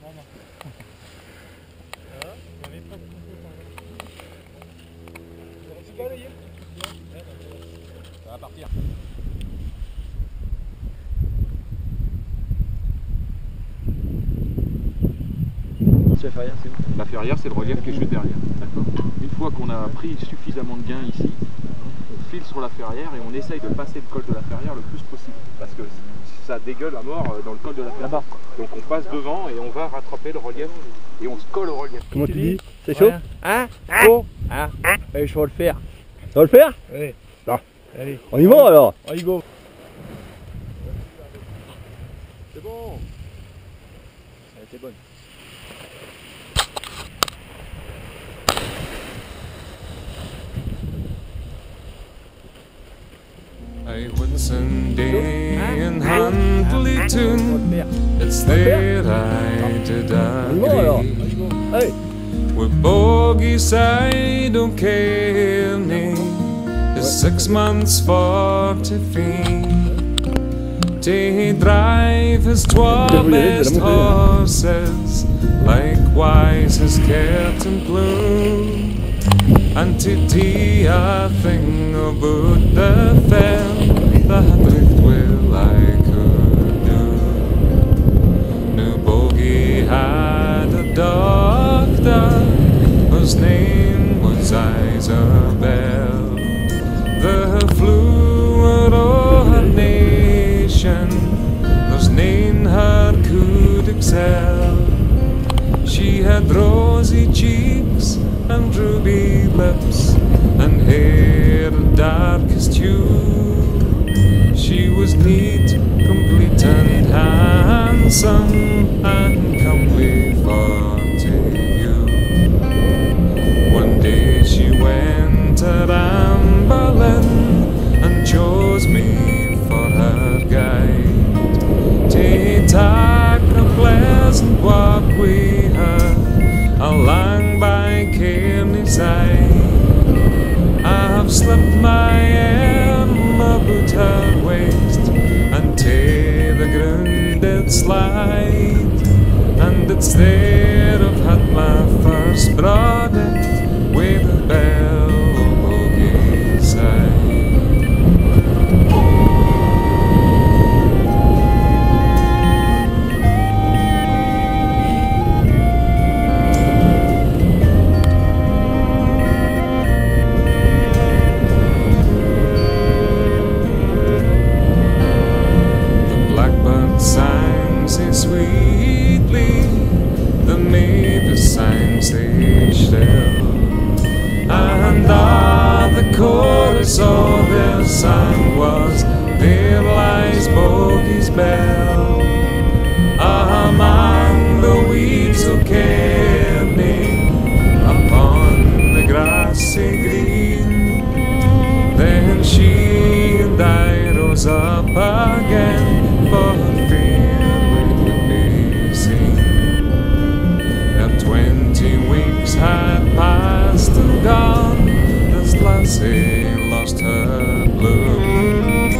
Ça va partir. La ferrière, c'est où? La ferrière, c'est le relief qui est juste derrière. Une fois qu'on a pris suffisamment de gains ici, on file sur la ferrière et on essaye de passer le col de la ferrière le plus possible. Parce que ça dégueule à mort dans le col de la ferrière. Donc on passe devant et on va rattraper le relief et on se colle au relief. Comment tu dis? C'est chaud? Hein? Chaud? Ah, je vais le faire. Ça va le faire? Oui. Bon. Allez. On y va alors? On y go. C'est bon. Elle était bonne. I Whitsunday in Huntlyton, it's there I did agree. Hey. With Bogie side O'Kearney is 6 months 40 feet. To drive his 12 best horses, likewise his curtain plume. And to do a thing about the fell, that right will I could do. New Bogie had a doctor whose name was Isabel. The fluid of her nation, there's none her could excel. She had rosy cheeks and ruby lips, and hair dark as dew. She was neat, complete and handsome, and comely for to you. One day she went a rambling and chose me for her guide, to take a pleasant walk with her along by Kearney side. I have slipped my arm about her waist, and to the ground it slide. And it's there I've had my first product with a bell of Bogie side. Sweetly, the mavis signs they still, and the chorus of their song was, there lies Bogie's bell, among the weeds of Kearney, upon the grassy green. Then she and I rose up again for her fear. 20 weeks had passed and gone, as Lassie lost her bloom.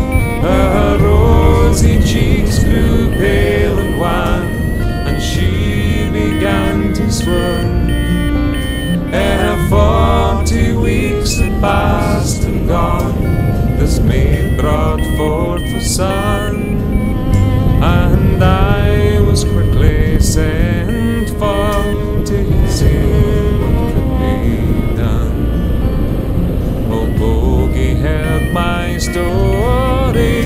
Her rosy cheeks grew pale and wan, and she began to swoon. Ere 40 weeks had passed and gone, this maid brought forth a son, and I was quickly sent for to see what could be done. Old Bogie heard my story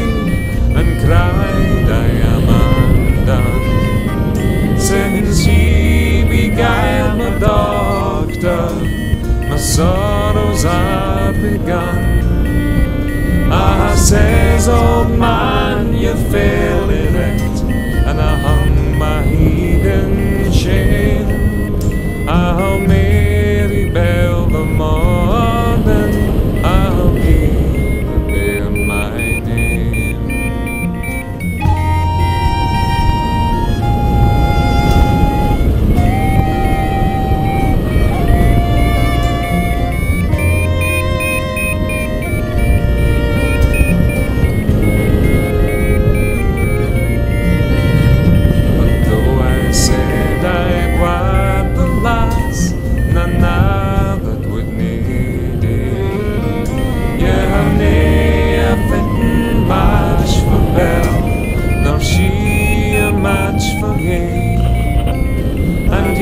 and cried, I am undone. Since ye beguiled my doctor, my sorrows are begun. I says, old man, you fell erect, and I hung my head in shame. I'll Mary Bell the morning, I'll give her my name.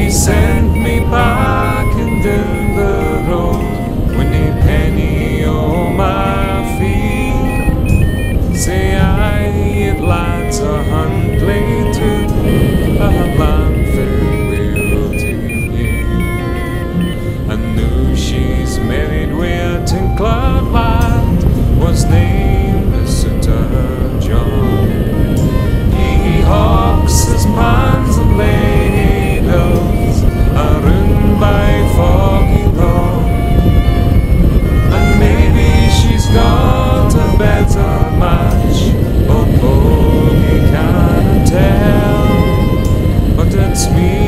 she sent me packing down the road when a penny on my feet. Say I it lads a hundred to a long farewell to you. I knew she's married where Tincloud lad was named Sir John. He hawks his pans and ladles around by Foggy Lawn, and maybe she's got a better match, but Foggy can't tell. But it's me